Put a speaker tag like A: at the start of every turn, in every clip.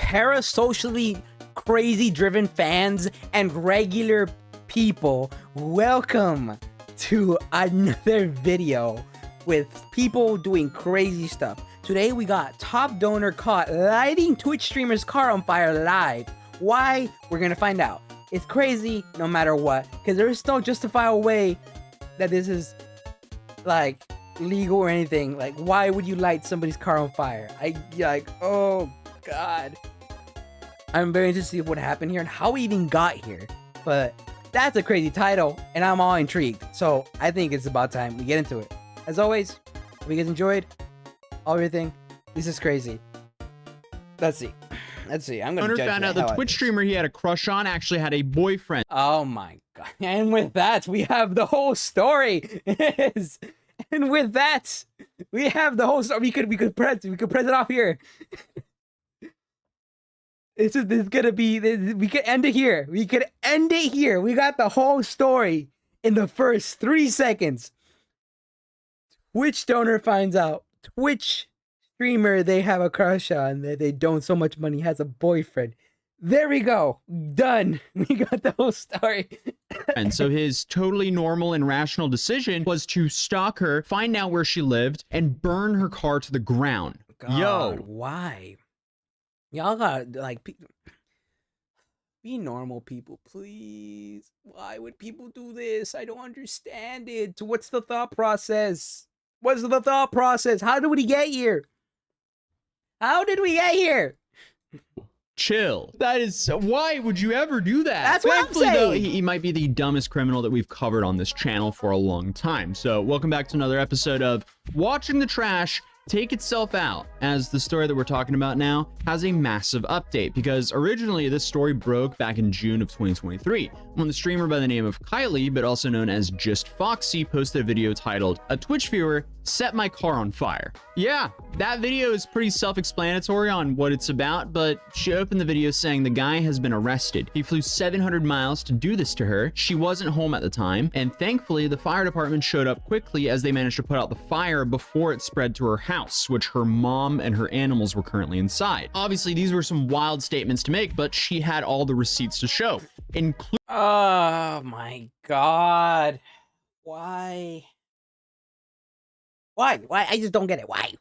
A: parasocially crazy driven fans and regular people, welcome to another video with people doing crazy stuff. Today we got top donor caught lighting Twitch streamer's car on fire live. Why? We're gonna find out. It's crazy no matter what, because there is no justifiable way that this is like legal or anything. Like, why would you light somebody's car on fire? Oh god. I'm very interested to see what happened here and how we even got here. But that's a crazy title, and I'm all intrigued. So I think it's about time we get into it. As always, if you guys enjoyed everything, this is crazy. Let's see. I'm gonna judge
B: found out the Twitch streamer he had a crush on actually had a boyfriend.
A: Oh my god. And with that, we have the whole story. And with that, we have the whole story. We could press it off here. This is gonna be we could end it here. We got the whole story in the first 3 seconds. Twitch donor finds out Twitch streamer they have a crush on that they don't so much money has a boyfriend. There we go. Done. We got the whole story.
B: And so his totally normal and rational decision was to stalk her, find out where she lived, and burn her car to the ground.
A: God, why? Y'all got like be normal people, please. Why would people do this? I don't understand it. What's the thought process? How did we get here?
B: Chill. That is, why would you ever do that?
A: That's what I'm saying.
B: Though, he might be the dumbest criminal that we've covered on this channel for a long time. So welcome back to another episode of Watching the Trash Take Itself Out, as the story that we're talking about now has a massive update, because originally this story broke back in June of 2023 when the streamer by the name of Kylie, but also known as Just Foxy, posted a video titled "A Twitch Viewer Set My Car on Fire." Yeah, that video is pretty self-explanatory on what it's about, but she opened the video saying the guy has been arrested. He flew 700 miles to do this to her. She wasn't home at the time, and thankfully the fire department showed up quickly as they managed to put out the fire before it spread to her house, which her mom and her animals were currently inside. Obviously, these were some wild statements to make, but she had all the receipts to show, including—
A: Oh my god. Why? I just don't get it. Why?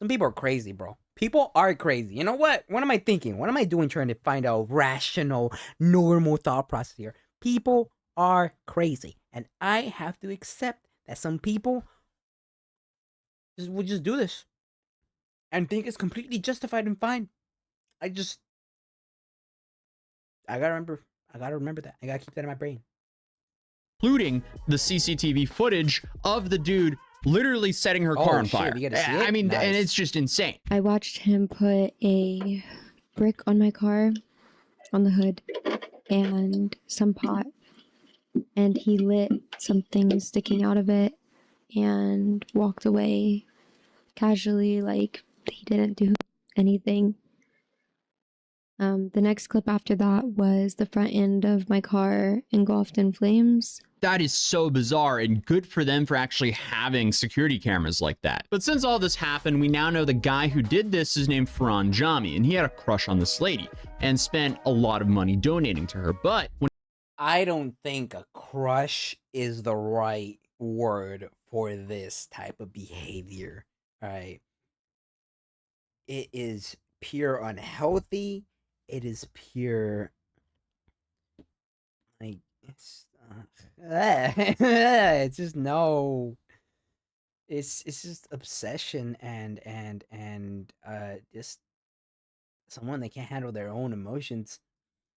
A: Some people are crazy, bro. People are crazy. You know what? What am I thinking? What am I doing trying to find a rational, normal thought process here? People are crazy. And I have to accept that some people would just do this and think it's completely justified and fine. I gotta remember that. I gotta keep that in my brain.
B: Including the CCTV footage of the dude literally setting her car on fire.
A: You gotta see it?
B: I mean,
A: Nice.
B: And it's just insane.
C: I watched him put a brick on my car, on the hood, and some pot, and he lit something sticking out of it and walked away casually, like he didn't do anything. The next clip after that was the front end of my car engulfed in flames.
B: That is so bizarre, and good for them for actually having security cameras like that. But since all this happened, we now know the guy who did this is named Farhan Jami, and he had a crush on this lady and spent a lot of money donating to her. But when—
A: I don't think a crush is the right word for this type of behavior, right? It is pure unhealthy. It is pure, like, it's just no. It's just obsession and just someone that can't handle their own emotions.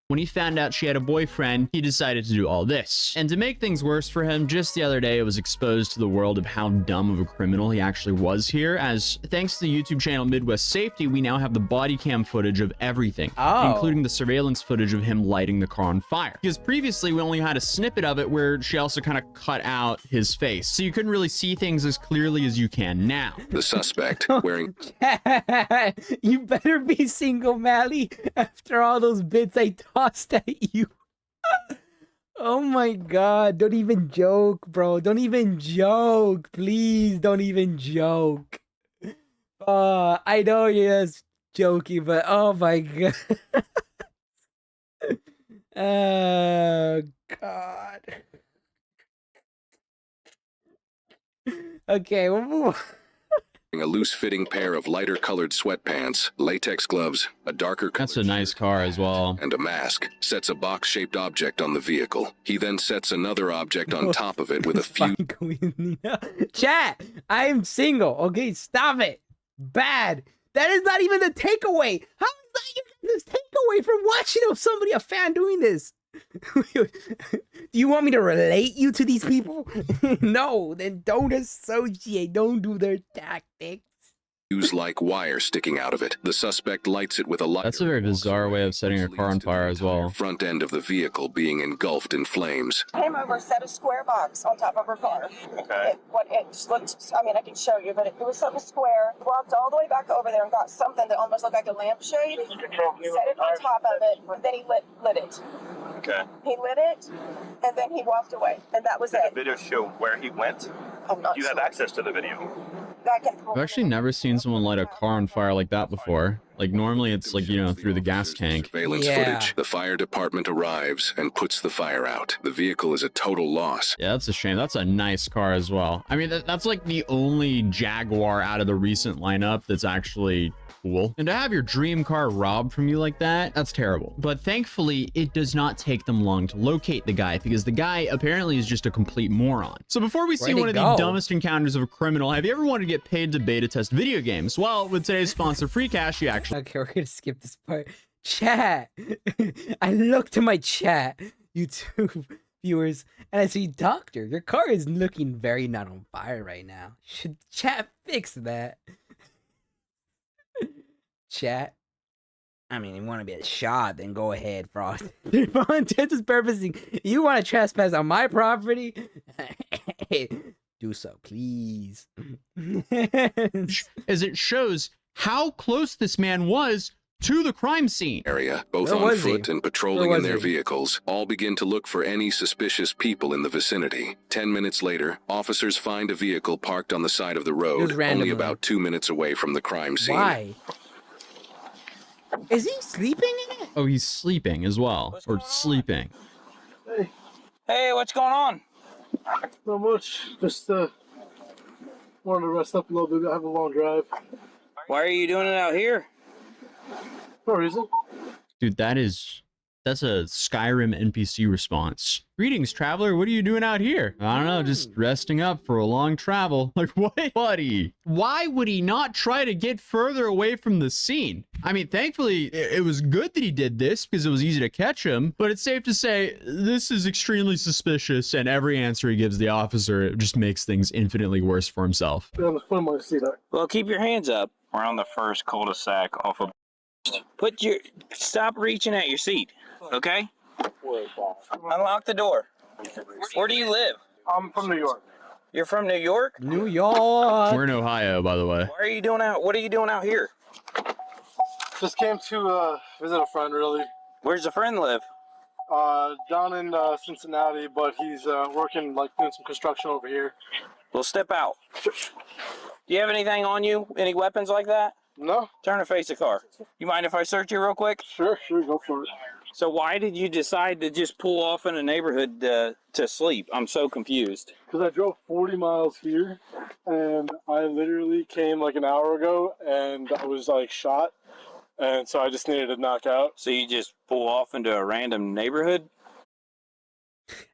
B: When he found out she had a boyfriend, he decided to do all this. And to make things worse for him, just the other day it was exposed to the world of how dumb of a criminal he actually was here, as thanks to the YouTube channel Midwest Safety, we now have the body cam footage of everything, including the surveillance footage of him lighting the car on fire. Because previously we only had a snippet of it where she also kind of cut out his face, so you couldn't really see things as clearly as you can now.
D: The suspect wearing—
A: You better be single, Mally, after all those bits I tossed at you. Oh my god, don't even joke, bro. Don't even joke. Please don't even joke. I know, yes. joking, but oh my god. Oh god. Okay, we'll move on.
D: A loose-fitting pair of lighter-colored sweatpants, latex gloves, a darker
B: That's a nice car as well.
D: and a mask, sets a box-shaped object on the vehicle. He then sets another object on top of it with a few...
A: Chat, I am single. Okay, stop it. Bad. That is not even the takeaway. How is that even this takeaway from watching of somebody, a fan, doing this? Do you want me to relate you to these people? No, then don't associate. Don't do their tactics.
D: like wire sticking out of it. The suspect lights it with a lighter.
B: That's a very bizarre way of setting a car on fire as well.
D: Front end of the vehicle being engulfed in flames.
E: Came over, set a square box on top of her car.
F: Okay.
E: It just looked, I mean, I can show you, but it was something square. Walked all the way back over there and got something that almost looked like a lampshade. Set it on top of it, then he lit it.
F: Okay.
E: He lit it, and then he walked away, and that was
F: Did
E: it.
F: the video show where he went?
E: I'm not
F: Do you have
E: sure.
F: access to the video?
E: I can
B: I've actually never seen someone light a car on fire like that before. Like, normally it's like, you know, through the gas tank.
D: Surveillance
A: Yeah.
D: footage. The fire department arrives and puts the fire out. The vehicle is a total loss.
B: Yeah, that's a shame. That's a nice car as well. I mean, that's like the only Jaguar out of the recent lineup that's actually cool. And to have your dream car robbed from you like that, that's terrible. But thankfully, it does not take them long to locate the guy, because the guy apparently is just a complete moron. So before we see
A: Where'd he
B: one of the
A: go?
B: dumbest encounters of a criminal, have you ever wanted to get paid to beta test video games? Well, with today's sponsor, Free Cash, you actually
A: Okay, we're gonna skip this part. Chat. I look to my chat, YouTube viewers, and I see, Doctor, your car is looking very not on fire right now. Should chat fix that? Chat. I mean, you want to be a shot, then go ahead, Frost. For all intents and purposes, you want to trespass on my property? Do so, please.
B: as it shows how close this man was to the crime scene.
D: Area, both
A: Where
D: on
A: was
D: foot
A: he?
D: and patrolling
A: Where
D: in
A: was
D: their
A: he?
D: vehicles, all begin to look for any suspicious people in the vicinity. 10 minutes later, officers find a vehicle parked on the side of the road, only
A: randomly.
D: about 2 minutes away from the crime scene.
A: Why? Is he sleeping in it?
B: Oh, he's sleeping as well. Or sleeping.
G: Hey, what's going on?
H: Not much. Just wanted to rest up a little bit. I have a long drive.
G: Why are you doing it out here?
H: No reason.
B: Dude, that's a Skyrim NPC response. Greetings, traveler. What are you doing out here? I don't know, just resting up for a long travel. Like, what, buddy? Why would he not try to get further away from the scene? I mean, thankfully, it was good that he did this because it was easy to catch him, but it's safe to say this is extremely suspicious, and every answer he gives the officer just makes things infinitely worse for himself.
H: Yeah, I'm just putting my seat up.
G: Well, keep your hands up. We're on the first cul-de-sac off of... Stop reaching at your seat, okay? Unlock the door. Where do you live?
H: I'm from New York.
G: You're from New York?
A: New York.
B: We're in Ohio, by the way.
G: What are you doing out here?
H: Just came to visit a friend, really.
G: Where's the friend live?
H: Down in Cincinnati, but he's working, like, doing some construction over here.
G: Well, step out. Do you have anything on you? Any weapons like that?
H: No?
G: Turn and face the car. You mind if I search you real quick?
H: Sure, go for it.
G: So why did you decide to just pull off in a neighborhood to sleep? I'm so confused.
H: Because I drove 40 miles here, and I literally came like an hour ago, and I was, like, shot. And so I just needed to knock out.
G: So you just pull off into a random neighborhood?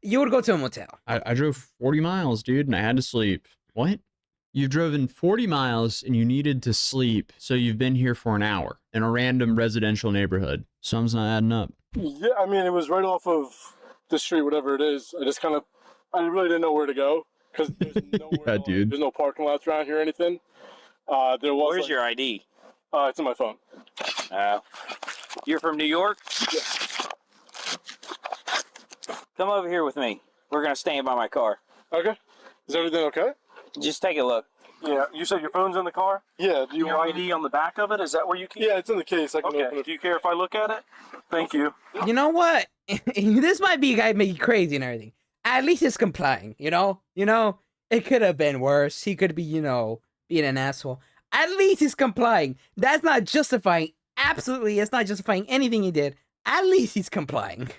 A: You would go to a motel.
B: I drove 40 miles, dude, and I had to sleep. What? You've driven 40 miles and you needed to sleep, so you've been here for an hour in a random residential neighborhood. Something's not adding up.
H: Yeah, I mean, it was right off of the street, whatever it is. I really didn't know where to go, because there's nowhere.
B: Yeah, dude.
H: There's no parking lots around here or anything. There was.
G: Where's your ID?
H: It's in my phone.
G: You're from New York?
H: Yeah.
G: Come over here with me. We're going to stand by my car.
H: Okay. Is everything okay?
G: Just take a look.
I: Yeah, you said your phone's in the car?
H: Yeah. Do you
I: Your
H: want?
I: ID on the back of it? Is that where you keep
H: Yeah, it's in the case. I can open
I: Okay.
H: it.
I: Do you care if I look at it? Thank you.
A: You know what? This might be a guy make you crazy and everything. At least it's complying, you know? It could have been worse. He could be, being an asshole. At least he's complying. That's not justifying. Absolutely, it's not justifying anything he did. At least he's complying.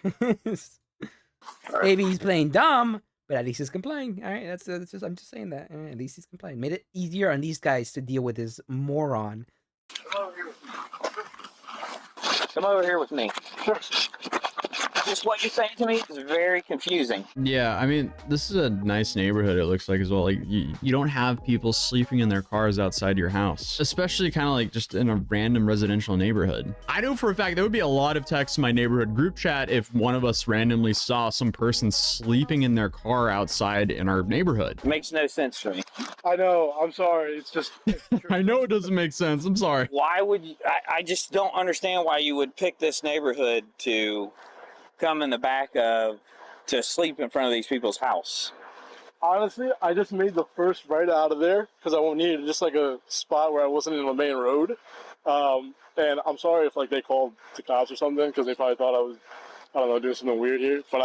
A: Maybe he's playing dumb, but at least he's complying. All right, that's just I'm just saying that. At least he's complying. Made it easier on these guys to deal with this moron.
G: Come over here with me. Just what you're saying to me is very confusing.
B: Yeah, I mean, this is a nice neighborhood, it looks like, as well. Like, you don't have people sleeping in their cars outside your house, especially kind of like just in a random residential neighborhood. I know for a fact there would be a lot of texts in my neighborhood group chat if one of us randomly saw some person sleeping in their car outside in our neighborhood.
G: Makes no sense to me.
H: I know. I'm sorry. It's just.
B: I know it doesn't make sense. I'm sorry.
G: Why would you? I just don't understand why you would pick this neighborhood to come in the back of to sleep in front of these people's house.
H: Honestly, I just made the first right out of there because I needed just like a spot where I wasn't in the main road. And I'm sorry if like they called the cops or something because they probably thought I was, I don't know, doing something weird here. But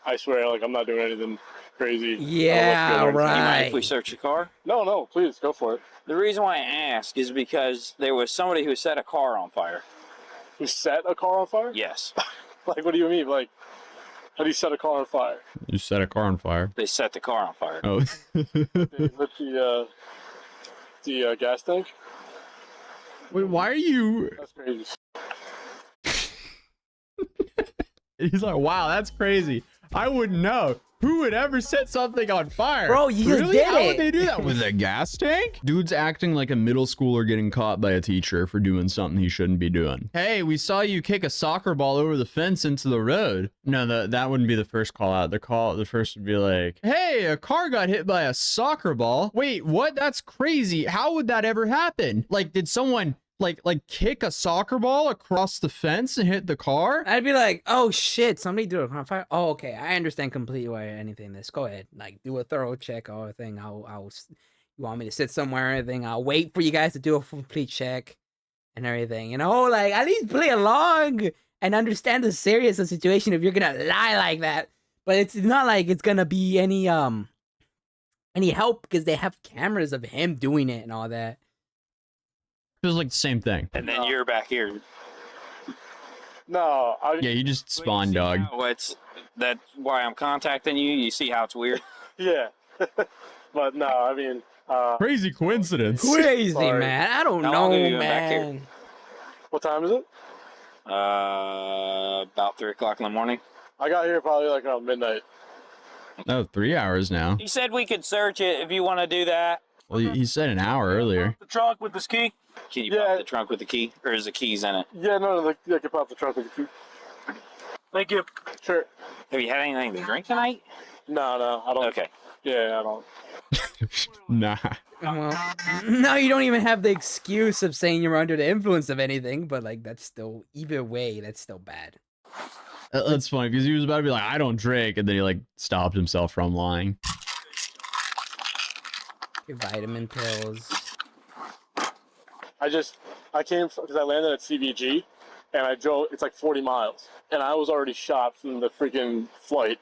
H: I swear, like I'm not doing anything crazy.
A: Yeah,
G: You mind
A: right.
G: if we search your car?
H: No, please go for it.
G: The reason why I ask is because there was somebody who set a car on fire.
H: You set a car on fire?
G: Yes.
H: Like, what do you mean? Like, how do you set a car on fire?
B: You set a car on fire.
G: They set the car on fire.
B: Oh.
H: They lit the gas tank?
B: Wait, why are you?
H: That's crazy.
B: He's like, wow, that's crazy. I wouldn't know. Who would ever set something on fire?
A: Bro, you just did
B: How
A: it.
B: would they do that with a gas tank? Dude's acting like a middle schooler getting caught by a teacher for doing something he shouldn't be doing. Hey, we saw you kick a soccer ball over the fence into the road. No, that wouldn't be the first call out. The first would be like, hey, a car got hit by a soccer ball. Wait, what? That's crazy. How would that ever happen? Like, did someone like kick a soccer ball across the fence and hit the car?
A: I'd be like, oh shit, somebody do it on fire. Oh, okay, I understand completely why anything this. Go ahead, like do a thorough check or everything. You want me to sit somewhere or anything? I'll wait for you guys to do a complete check and everything. You know, like at least play along and understand the seriousness of the situation if you're gonna lie like that. But it's not like it's gonna be any help because they have cameras of him doing it and all that.
B: It was like the same thing.
G: And then you're back here.
H: No,
B: Yeah, you just spawn,
G: See
B: dog.
G: how that's why I'm contacting you. You see how it's weird?
H: yeah. But no, I mean,
B: Crazy coincidence.
A: Crazy,
H: Sorry.
A: man. I don't
G: How long
A: know,
G: have you been back here?
A: man.
H: what time is it?
G: About 3 o'clock in the morning.
H: I got here probably like around midnight.
B: Oh, 3 hours now.
G: He said we could search it if you want to do that.
B: Well, he said an hour earlier.
I: The trunk with this key?
G: Can you
H: Yeah.
G: pop the trunk with the key? Or is the keys in it?
H: Yeah, no, like, I can pop the truck with the key.
I: Thank you.
H: Sure.
G: Have you had anything to drink tonight?
H: No, I don't.
G: Okay.
H: Yeah, I don't.
B: Nah.
A: Well, no, you don't even have the excuse of saying you're under the influence of anything, but like that's still either way, that's still bad.
B: That's funny because he was about to be like, I don't drink, and then he like stopped himself from lying.
A: Your vitamin pills.
H: I came because I landed at CVG, and I drove. It's like 40 miles, and I was already shot from the freaking flight.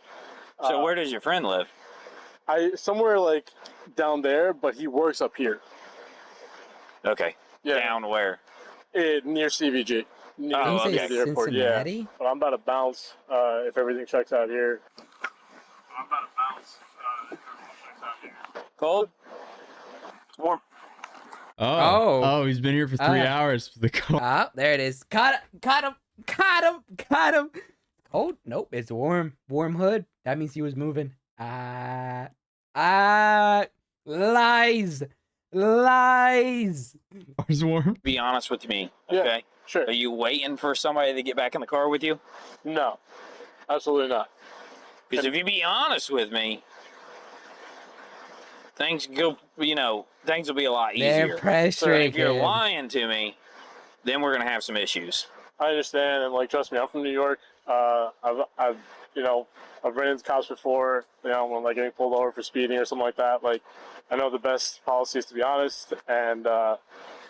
G: So where does your friend live?
H: Somewhere like down there, but he works up here.
G: Okay.
H: Yeah,
G: Down where?
H: near CVG. Near,
G: Oh,
A: Did you
G: okay.
A: say
H: the airport. Yeah,
A: Cincinnati?
H: but I'm about to bounce if everything checks out here. I'm about to bounce if everything checks out here.
G: Cold?
I: It's warm.
B: Oh, he's been here for 3
A: Ah.
B: hours for the car.
A: Ah, there it is. Caught him. Oh, nope, it's warm. Warm hood. That means he was moving. Lies.
B: Car's warm.
G: Be honest with me,
H: Yeah.
G: okay?
H: Sure.
G: Are you waiting for somebody to get back in the car with you?
H: No, absolutely not.
G: Because if you be honest with me, things go, things will be a lot
A: They're
G: easier.
A: pressuring
G: If you're
A: him.
G: lying to me, then we're gonna have some issues.
H: I understand, and like, trust me, I'm from New York. I've ran into cops before. When like getting pulled over for speeding or something like that. Like, I know the best policy is to be honest, and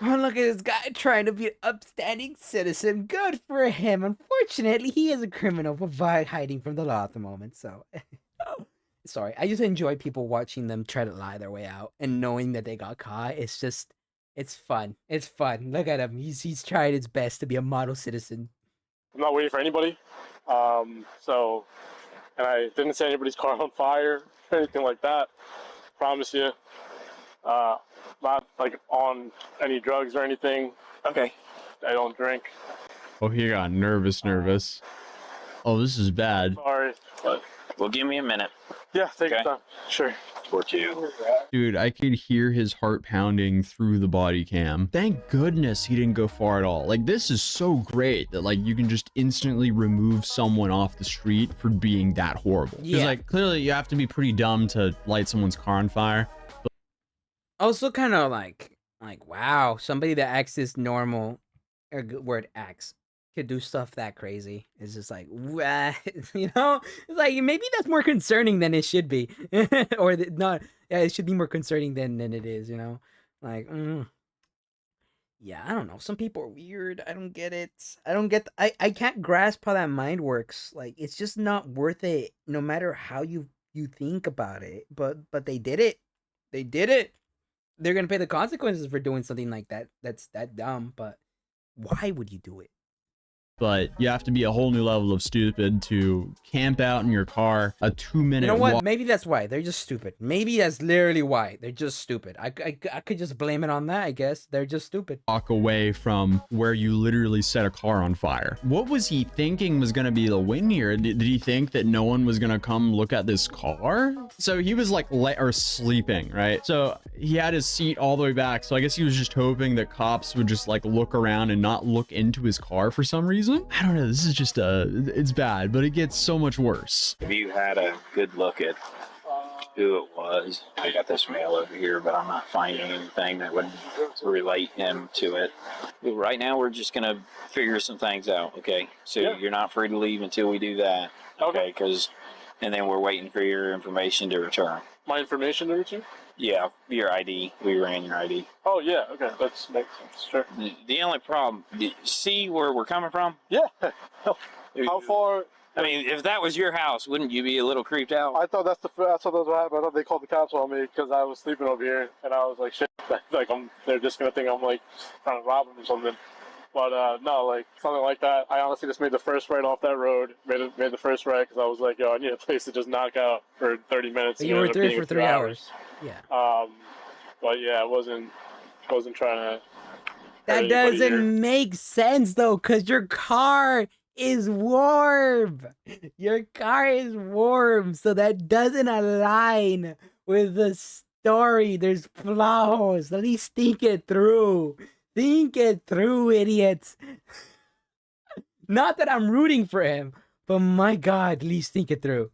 A: Oh, look at this guy trying to be an upstanding citizen. Good for him. Unfortunately, he is a criminal for hiding from the law at the moment. So, sorry. I just enjoy people watching them try to lie their way out and knowing that they got caught. It's just It's fun. It's fun. Look at him. He's tried his best to be a model citizen.
H: I'm not waiting for anybody. And I didn't set anybody's car on fire or anything like that. Promise you. Not like on any drugs or anything.
G: Okay.
H: I don't drink.
B: Oh, he got nervous. Oh, this is bad.
H: Sorry, but
G: Well, give me a minute.
H: yeah, take your
G: Okay.
H: time. Sure.
G: Or two.
B: Dude, I could hear his heart pounding through the body cam. Thank goodness he didn't go far at all. Like, this is so great that, like, you can just instantly remove someone off the street for being that horrible. Because,
A: Yeah.
B: like, clearly you have to be pretty dumb to light someone's car on fire.
A: Also, kind of like wow, somebody that acts this normal, or good word acts, could do stuff that crazy. It's just like, wah, you know, it's like maybe that's more concerning than it should be, or not. Yeah, it should be more concerning than it is. You know, like, yeah, I don't know. Some people are weird. I don't get it. I don't get. I can't grasp how that mind works. Like, it's just not worth it, no matter how you think about it. But they did it. They did it. They're gonna pay the consequences for doing something like that. That's that dumb. But why would you do it?
B: But you have to be a whole new level of stupid to camp out in your car a 2-minute
A: You know what?
B: walk
A: Maybe that's why they're just stupid. Maybe that's literally why they're just stupid. I could just blame it on that. I guess they're just stupid.
B: away from where you literally set a car on fire. What was he thinking was going to be the win here? Did he think that no one was going to come look at this car? So he was like sleeping, right? So he had his seat all the way back. So I guess he was just hoping that cops would just like look around and not look into his car for some reason. I don't know. This is just it's bad, but it gets so much worse.
G: Have you had a good look at who it was? I got this mail over here, but I'm not finding anything that would relate him to it. Right now, we're just going to figure some things out, okay? So you're not free to leave until we do that, okay? And then we're waiting for your information to return.
H: My information to return?
G: Yeah, your ID. We ran your ID.
H: Oh, yeah. Okay. That makes sense. Sure.
G: The only problem, see where we're coming from?
H: Yeah. How far?
G: I mean, if that was your house, wouldn't you be a little creeped out?
H: I thought that's what happened. I thought they called the cops on me because I was sleeping over here, and I was like, shit, like they're just gonna think I'm like trying to rob them or something. But no, like something like that. I honestly just made the first right off that road. Made the first right because I was like, yo, I need a place to just knock out for 30 minutes.
A: You were there for 3 hours. Yeah.
H: But yeah, I wasn't trying to.
A: That doesn't make sense though, cause your car is warm. Your car is warm, so that doesn't align with the story. There's flaws. At least think it through. Think it through, idiots. Not that I'm rooting for him, but my God, at least think it through.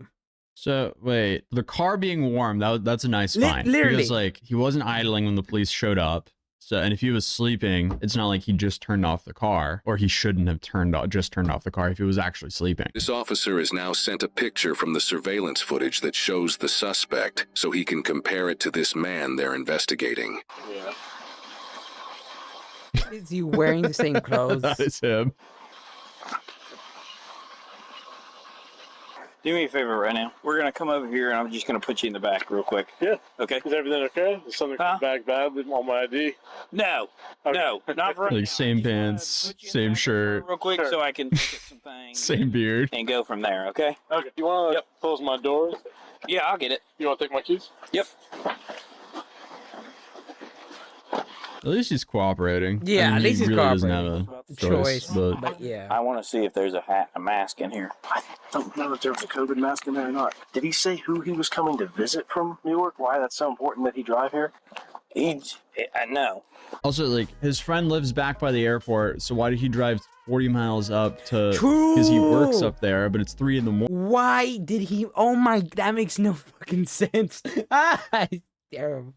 B: So wait, the car being warm, that's a nice find.
A: Literally.
B: Because like he wasn't idling when the police showed up. So, and if he was sleeping, it's not like he just turned off the car, or he shouldn't have just turned off the car if he was actually sleeping.
D: This officer has now sent a picture from the surveillance footage that shows the suspect, so he can compare it to this man they're investigating.
H: Yeah.
A: Is he wearing the same clothes?
B: That is him.
G: Do me a favor right now. We're going to come over here, and I'm just going to put you in the back real quick.
H: Yeah.
G: Okay?
H: Is everything okay? Is something come back bad on my ID?
G: No.
H: Okay.
G: No. Not for right
B: Like
G: now.
B: same pants, same shirt,
G: Real quick
H: Sure.
G: so I can look at some things
B: same beard.
G: and go from there, okay?
H: Okay. You want to close my doors?
G: Yeah, I'll get it.
H: You want to take my keys?
G: Yep.
B: At least he's cooperating.
A: Yeah, at least
B: he
A: he's
B: really doesn't
A: cooperating.
B: have a
A: Choice,
B: but
A: but yeah.
G: I want to see if there's a mask in here.
J: I don't know if there was a COVID mask in there or not. Did he say who he was coming to visit from New York? Why that's so important that he drive here?
G: No.
B: also like his friend lives back by the airport, so why did he drive 40 miles up to? Because he works up there, but it's 3 in the morning.
A: Why did he? Oh my, that makes no fucking sense. It's terrible.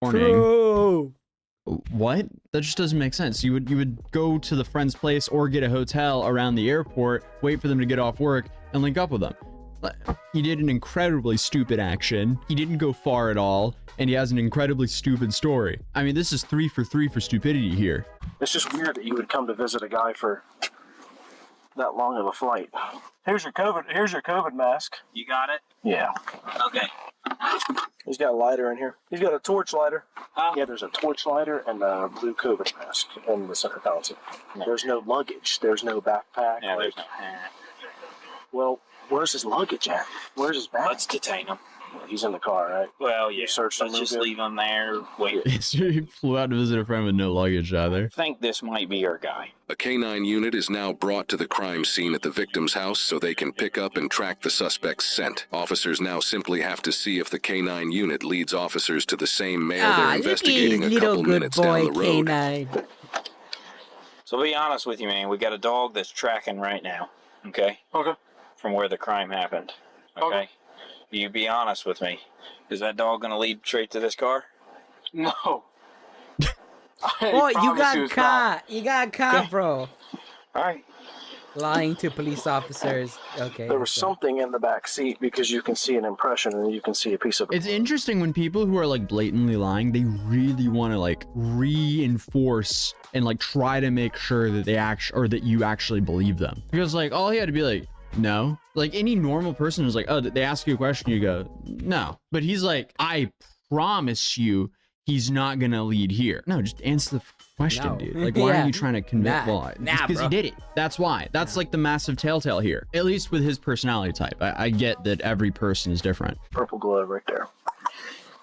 A: True.
B: What? That just doesn't make sense. You would go to the friend's place or get a hotel around the airport, wait for them to get off work, and link up with them. He did an incredibly stupid action. He didn't go far at all, and he has an incredibly stupid story. I mean, this is 3 for 3 for stupidity here.
J: It's just weird that you would come to visit a guy for that long of a flight. Here's your COVID mask.
G: You got it?
J: Yeah.
G: Okay.
J: He's got a lighter in here.
I: He's got a torch lighter.
J: Yeah, there's a torch lighter and a blue COVID mask in the center console. There's no luggage. There's no backpack.
G: Yeah, there's no hat.
J: Well, where's his luggage at? Where's his bag?
G: Let's detain him.
J: He's in the car, right?
G: Well, yeah.
J: You searched him
G: Let's just
J: real good?
G: leave him there. Wait.
B: So he flew out to visit a friend with no luggage either.
G: I think this might be our guy.
D: A K-9 unit is now brought to the crime scene at the victim's house so they can pick up and track the suspect's scent. Officers now simply have to see if the K-9 unit leads officers to the same male they're investigating a couple minutes down the road.
A: K9.
G: So be honest with you, man. We got a dog that's tracking right now. Okay?
H: Okay.
G: From where the crime happened. Okay? You be honest with me. Is that dog going to lead straight to this car?
H: No.
A: Oh, you got caught. You got caught,
G: Okay.
A: bro.
G: All right.
A: Lying to police officers. Okay.
J: There was something in the back seat because you can see an impression and you can see a piece of.
B: It's interesting when people who are like blatantly lying, they really want to like reinforce and like try to make sure that they actually, or that you actually believe them. Because like all he had to be like, no. Like any normal person is like, oh, they ask you a question, you go, no. But he's like, I promise you he's not gonna lead here. No, just answer the question,
A: No.
B: dude. Like, why
A: Yeah.
B: are you trying to convince?
A: Nah,
B: Because
A: bro.
B: he did it. That's why. That's like the massive telltale here. At least with his personality type. I get that every person is different.
J: Purple glove right there.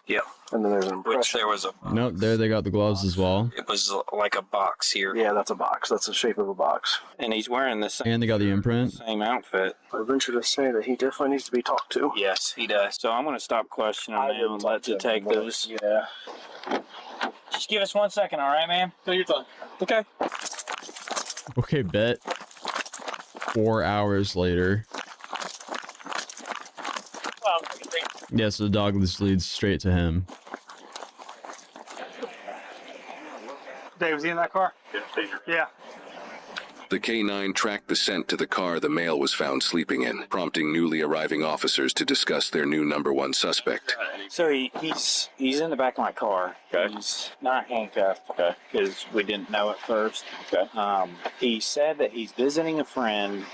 G: Yeah.
J: And then there's an
G: Which
J: impression.
G: there was a.
B: Nope, there they got the gloves as well.
G: It was like a box here.
J: Yeah, that's a box. That's the shape of a box.
G: And he's wearing the
B: And they got the imprint.
G: same outfit.
J: I venture to say that he definitely needs to be talked to.
G: Yes, he does. So I'm going to stop questioning
J: I
G: now
J: would
G: and
J: talk
G: let
J: to him
G: detectives.
J: Yeah.
G: Just give us 1 second, all right, man?
H: Take your time.
G: Okay.
B: Okay, bet. 4 hours later. Yes, the dog just leads straight to him.
I: Dave, was he in that car? Yeah.
D: The K-9 tracked the scent to the car the male was found sleeping in, prompting newly arriving officers to discuss their new #1 suspect.
G: So he's in the back of my car.
F: Okay.
G: He's not handcuffed.
F: Okay.
G: Because we didn't know at first.
F: Okay.
G: He said that he's visiting a friend,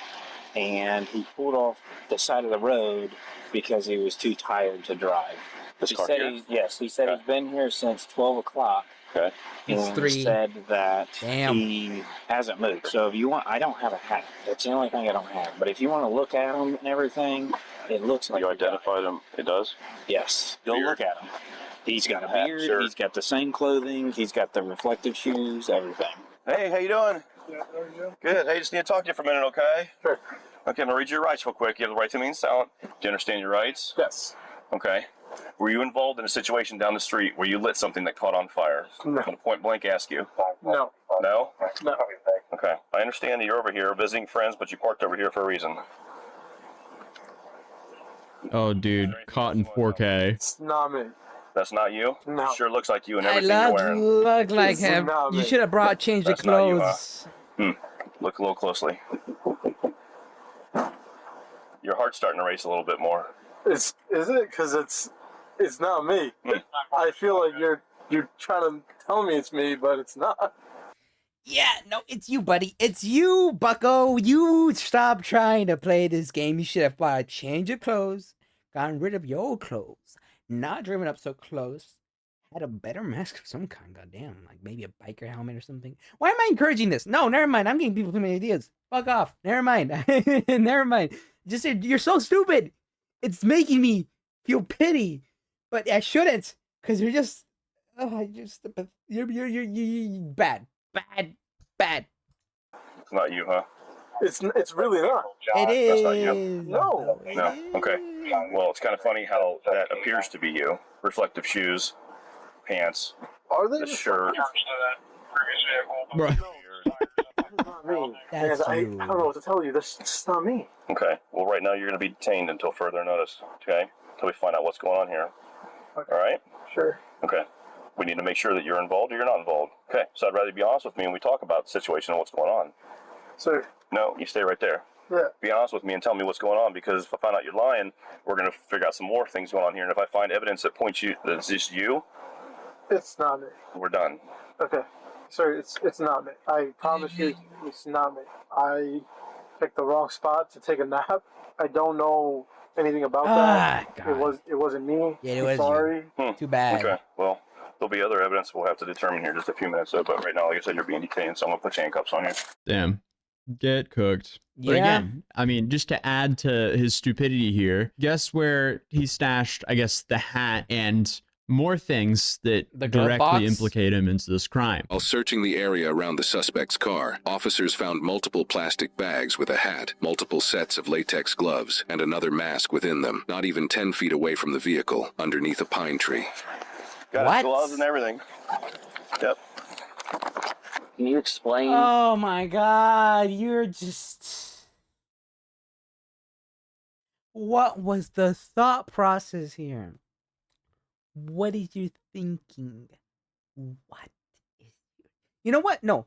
G: and he pulled off the side of the road because he was too tired to drive.
F: This
G: He
F: car
G: said
F: here?
G: he said
F: Okay.
G: he's been here since 12 o'clock.
F: Okay.
A: It's
G: And
A: 3.
G: said that
A: Damn.
G: he hasn't moved. So if you want, I don't have a hat. That's the only thing I don't have. But if you want to look at him and everything, it looks like
F: You identified him. It does.
G: Yes. Go
F: Beard?
G: look at him. He's got a
F: Hat,
G: beard.
F: shirt.
G: He's got the same clothing. He's got the reflective shoes. Everything.
F: Hey, how you doing?
H: Yeah, there you go.
F: Good. Hey, just need to talk to you for a minute, okay?
H: Sure.
F: Okay, I'm gonna read you your rights real quick. You have the right to remain silent. Do you understand your rights?
H: Yes.
F: Okay. Were you involved in a situation down the street where you lit something that caught on fire?
H: No.
F: I'm gonna point blank ask you.
H: No.
F: No?
H: No.
F: Okay. I understand that you're over here visiting friends, but you parked over here for a reason.
B: Oh, dude, caught in 4K.
H: It's not me.
F: That's not you?
H: No.
F: Sure looks like you and
A: I
F: everything you're wearing.
A: look like
H: It's
A: him.
H: not
A: You
H: me.
A: should have changed the
F: That's not you, huh?
A: clothes.
F: Look a little closely. Your heart's starting to race a little bit more.
H: Is it? Because it's not me. I feel like you're trying to tell me it's me, but it's not.
A: Yeah, no, it's you, buddy. It's you, bucko. You stop trying to play this game. You should have bought a change of clothes, gotten rid of your old clothes, not driven up so close, had a better mask of some kind, goddamn, like maybe a biker helmet or something. Why am I encouraging this? No, never mind. I'm getting people too many ideas. Fuck off. Never mind. Never mind. Just say, you're so stupid. It's making me feel pity, but I shouldn't, because you're just, you're bad. Bad.
F: It's not you, huh?
H: It's really not.
A: It is.
F: That's not you.
H: No.
A: It
F: No.
A: is.
F: Okay. Well, it's kind of funny how that appears to be you. Reflective shoes, pants,
H: Are they
F: the shirt.
B: Bro.
H: It's not me.
A: That's
H: And I
A: you.
H: don't know what to tell you. This is not me.
F: Okay. Well, right now you're going to be detained until further notice. Okay. Until we find out what's going on here.
H: Okay.
F: All right.
H: Sure.
F: Okay. We need to make sure that you're involved or you're not involved. Okay. So I'd rather you be honest with me and we talk about the situation and what's going on.
H: Sir.
F: No, you stay right there.
H: Yeah.
F: Be honest with me and tell me what's going on, because if I find out you're lying, we're going to figure out some more things going on here. And if I find evidence that points you that it's just you,
H: It's not me.
F: we're done.
H: Okay. Sir, it's not me. I promise you, it's not me. I picked the wrong spot to take a nap. I don't know anything about that.
A: God.
H: It wasn't me.
A: Yeah, it
H: I'm
A: was
H: sorry.
A: Too bad.
F: Okay, well, there'll be other evidence we'll have to determine here in just a few minutes, though, but right now, like I said, you're being detained, so I'm gonna put handcuffs on you.
B: Damn. Get cooked. But
A: Yeah.
B: again, I mean, just to add to his stupidity here, guess where he stashed, I guess, the hat and more things that
A: The glove
B: directly
A: box?
B: implicate him into this crime.
D: While searching the area around the suspect's car, officers found multiple plastic bags with a hat, multiple sets of latex gloves, and another mask within them, not even 10 feet away from the vehicle, underneath a pine tree.
F: Got
A: What?
F: his gloves and everything. Yep.
G: Can you explain?
A: Oh my God, you're just... What was the thought process here? What is you thinking? What is you know what? No,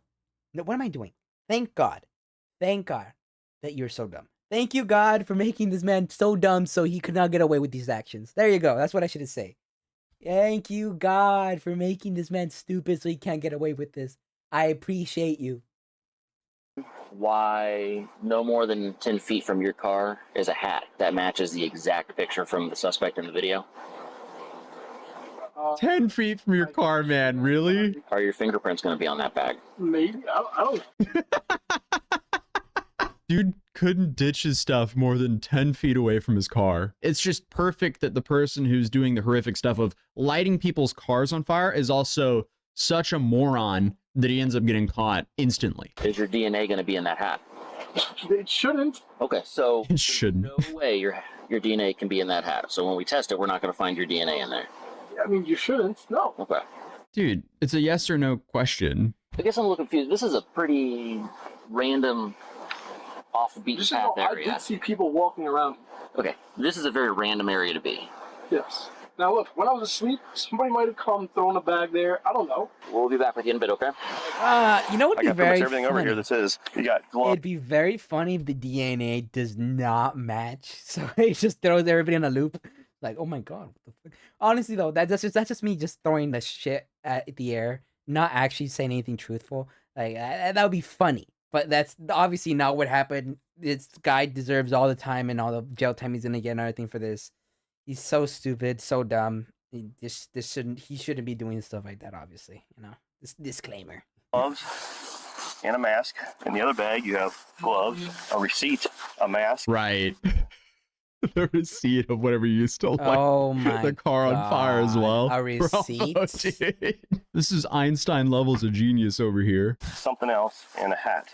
A: what am I doing? Thank God that you're so dumb. Thank you, God, for making this man so dumb so he could not get away with these actions. There you go. That's what I should say. Thank you, God, for making this man stupid so he can't get away with this. I appreciate you.
K: Why no more than 10 feet from your car is a hat that matches the exact picture from the suspect in the video?
B: 10 feet from your car, man. Really?
K: Are your fingerprints going to be on that bag?
H: Maybe. I don't.
B: Dude couldn't ditch his stuff more than 10 feet away from his car. It's just perfect that the person who's doing the horrific stuff of lighting people's cars on fire is also such a moron that he ends up getting caught instantly.
K: Is your DNA going to be in that hat?
H: It shouldn't.
K: Okay, so
B: It shouldn't.
K: no way your DNA can be in that hat. So when we test it, we're not going to find your DNA in there.
H: I mean, you shouldn't. No.
K: Okay.
B: Dude, it's a yes or no question.
K: I guess I'm a little confused. This is a pretty random, off the beaten
H: Just so
K: path
H: you know, I
K: area.
H: did see people walking around.
K: Okay, this is a very random area to be.
H: Yes. Now look, when I was asleep, somebody might have come, thrown a bag there. I don't know.
K: We'll be back with you in a bit, okay?
A: You know what'd
F: I
A: be
F: got pretty
A: very
F: much everything
A: funny?
F: over here that says you got gloves.
A: It'd be very funny if the DNA does not match. So it just throws everybody in a loop. Like, oh my God, what the fuck? Honestly though, that's just me just throwing the shit at the air, not actually saying anything truthful. Like that would be funny, but that's obviously not what happened. This guy deserves all the time and all the jail time he's gonna get and everything for this. He's so stupid, so dumb. He shouldn't be doing stuff like that. Obviously, you know. This disclaimer.
F: Gloves and a mask. In the other bag, you have gloves, a receipt, a mask.
B: Right. The receipt of whatever you stole.
A: Oh my
B: The car on fire as well.
A: A receipt?
B: Bro, dude. This is Einstein levels of genius over here.
F: Something else, and a hat.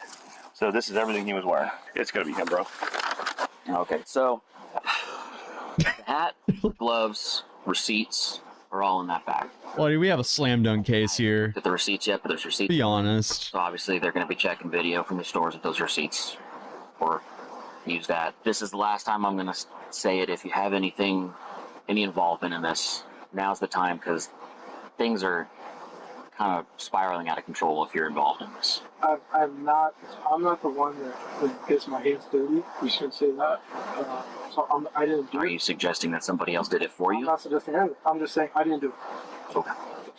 F: So this is everything he was wearing. It's gonna be him, bro.
K: Okay, so the hat, gloves, receipts are all in that bag.
B: Well, dude, we have a slam dunk case here.
K: Get the receipts yet, but there's receipts.
B: Be honest.
K: So obviously they're going to be checking video from the stores at those receipts or use that. This is the last time I'm going to say it. If you have any involvement in this, now's the time because things are kind of spiraling out of control if you're involved in this.
H: I'm not the one that gets my hands dirty. You shouldn't say that. So I didn't do it.
K: Are you suggesting that somebody else did it for
H: I'm
K: you?
H: not suggesting anything. I'm just saying I didn't do it.
K: Okay.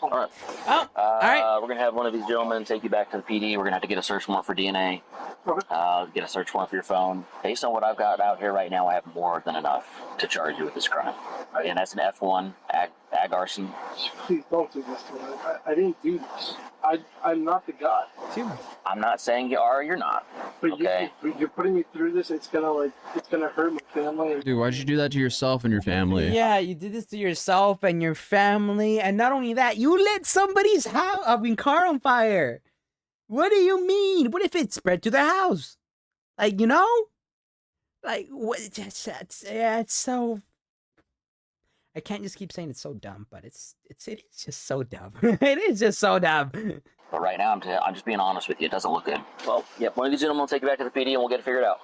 K: All right.
A: Oh, all right.
K: We're going to have one of these gentlemen take you back to the PD. We're going to have to get a search warrant for DNA.
H: Okay.
K: Get a search warrant for your phone. Based on what I've got out here right now, I have more than enough to charge you with this crime. And that's an F1 ag arson.
H: Please don't do this to me. I didn't do this. I'm not the guy.
K: I'm not saying you are or you're not.
H: But
K: Okay.
H: you're putting me through this. It's gonna hurt my family.
B: Dude, why'd you do that to yourself and your family?
A: Yeah, you did this to yourself and your family, and not only that, you lit somebody's car on fire. What do you mean? What if it spread to the house? Like, you know? Like, what? It's so... I can't just keep saying it's so dumb, but it is just so dumb. It is just so dumb.
K: But right now, I'm just being honest with you. It doesn't look good. Well, yep, one of these gentlemen will take you back to the PD and we'll get it figured out.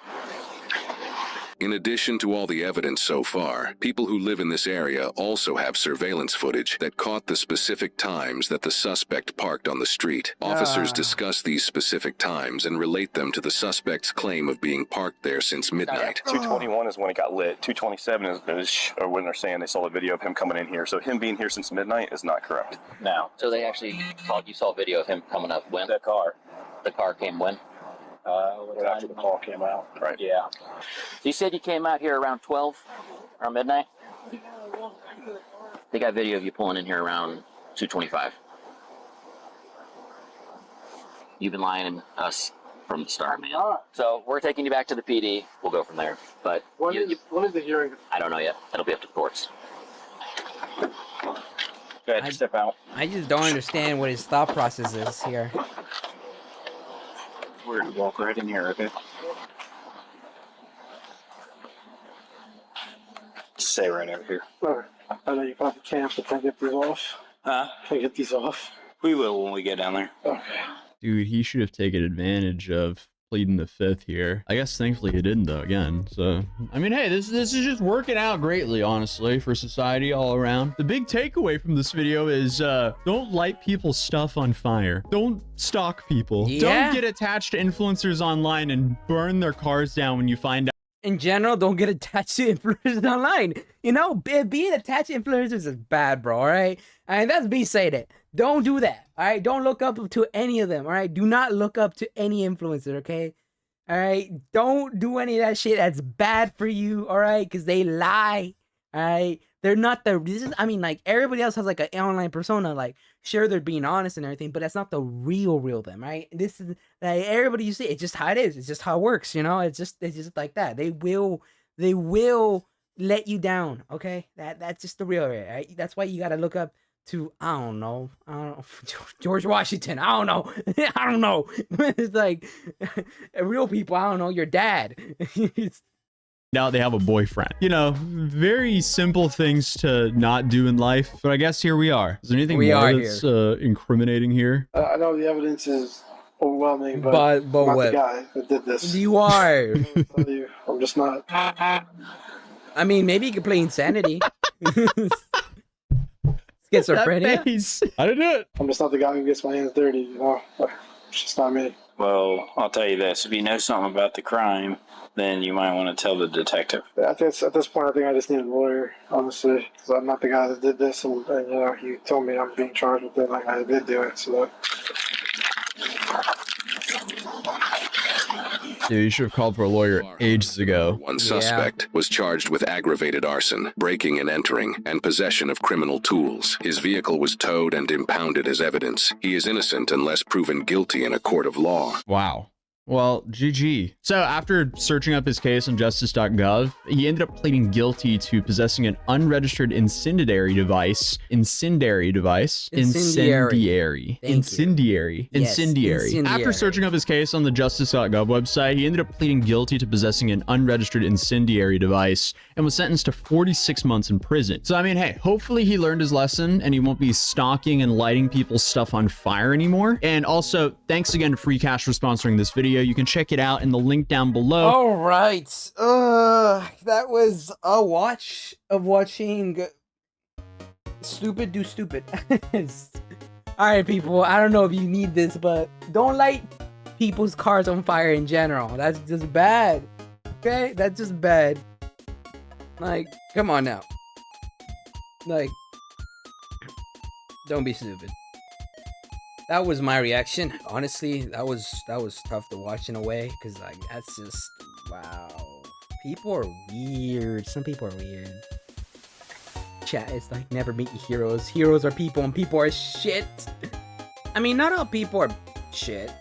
D: In addition to all the evidence so far, people who live in this area also have surveillance footage that caught the specific times that the suspect parked on the street. Officers discuss these specific times and relate them to the suspect's claim of being parked there since midnight.
F: 221 is when it got lit. 227 is when they're saying they saw a video of him coming in here. So him being here since midnight is not correct.
K: Now, so they actually you saw a video of him coming up when?
F: That car.
K: The car came when?
J: Right after the call came out. Right.
G: Yeah.
K: You said you came out here around 12, around midnight? They got video of you pulling in here around 2:25. You've been lying to us from the start, man. So we're taking you back to the PD. We'll go from there. But
H: When is the hearing?
K: I don't know yet. That'll be up to the courts.
G: Go ahead, step out.
A: I just don't understand what his thought process is here.
G: We're gonna walk right in here, okay? Stay right over here.
H: Okay. I know you probably can't, but can I get these off?
G: Huh?
H: Can I get these off?
G: We will when we get down there.
H: Okay.
B: Dude, he should have taken advantage of pleading the fifth here. I guess thankfully he didn't though, again. So, I mean, hey, this is just working out greatly, honestly, for society all around. The big takeaway from this video is don't light people's stuff on fire. Don't stalk people.
A: Yeah.
B: Don't get attached to influencers online and burn their cars down when you find out.
A: In general, don't get attached to influencers online. You know, being attached to influencers is bad, bro, all right? And that's me saying it. Don't do that, all right? Don't look up to any of them, all right? Do not look up to any influencer, okay? All right? Don't do any of that shit that's bad for you, all right? Because they lie, all right? They're not I mean, like, everybody else has, like, an online persona. Like, sure, they're being honest and everything, but that's not the real them, right? This is, like, everybody you see, it's just how it is. It's just how it works, you know? It's just like that. They will let you down, okay? That's just the real, right? That's why you gotta look up to, I don't know, George Washington. I don't know. I don't know. It's like, real people, I don't know, your dad.
B: Now they have a boyfriend. You know, very simple things to not do in life. But I guess here we are. Is there anything more that's incriminating here?
H: I know the evidence is overwhelming, but I'm
A: but
H: not
A: what?
H: the guy that did this.
A: You are.
H: I'm just not.
A: I mean, maybe you could play Insanity. Schizophrenia?
B: I didn't do it.
H: I'm just not the guy who gets my hands dirty, you know? It's just not me.
G: Well, I'll tell you this. If you know something about the crime, then you might want to tell the detective.
H: At this point, I think I just need a lawyer, honestly, because I'm not the guy that did this, and you know, he told me I'm being charged with it, like I did do it, so...
B: Dude, you should have called for a lawyer ages ago.
D: One suspect was charged with aggravated arson, breaking and entering, and possession of criminal tools. His vehicle was towed and impounded as evidence. He is innocent unless proven guilty in a court of law.
B: Wow. Well, GG. So after searching up his case on justice.gov, he ended up pleading guilty to possessing an unregistered incendiary device. Incendiary. After searching up his case on the justice.gov website, he ended up pleading guilty to possessing an unregistered incendiary device and was sentenced to 46 months in prison. So, I mean, hey, hopefully he learned his lesson and he won't be stalking and lighting people's stuff on fire anymore. And also, thanks again to Free Cash for sponsoring this video. You can check it out in the link down below.
A: All right. That was a watch of watching Stupid Do Stupid. All right, people. I don't know if you need this, but don't light people's cars on fire in general. That's just bad. Okay? That's just bad. Like, come on now. Like, don't be stupid. That was my reaction. Honestly, that was tough to watch in a way, because like that's just wow. People are weird. Some people are weird. Chat, it's like never meet your heroes. Heroes are people and people are shit. I mean, not all people are shit.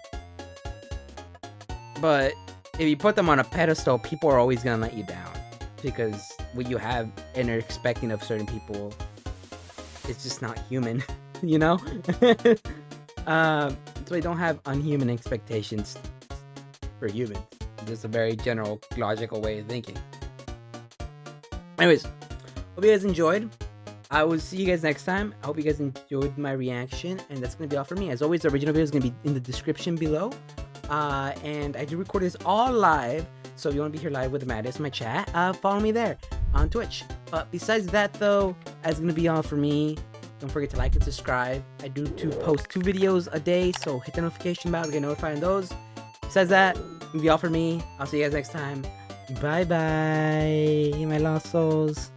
A: But if you put them on a pedestal, people are always gonna let you down. Because what you have and are expecting of certain people, it's just not human, you know? So I don't have unhuman expectations for humans. It's just a very general, logical way of thinking. Anyways, hope you guys enjoyed. I will see you guys next time. I hope you guys enjoyed my reaction, and that's going to be all for me. As always, the original video is going to be in the description below. And I do record this all live, so if you want to be here live with Mattis, my chat, follow me there on Twitch. But besides that, though, that's going to be all for me. Don't forget to like and subscribe. I do post 2 videos a day, so hit the notification bell to get notified on those. Besides that, it'll be all for me. I'll see you guys next time. Bye bye, my lost souls.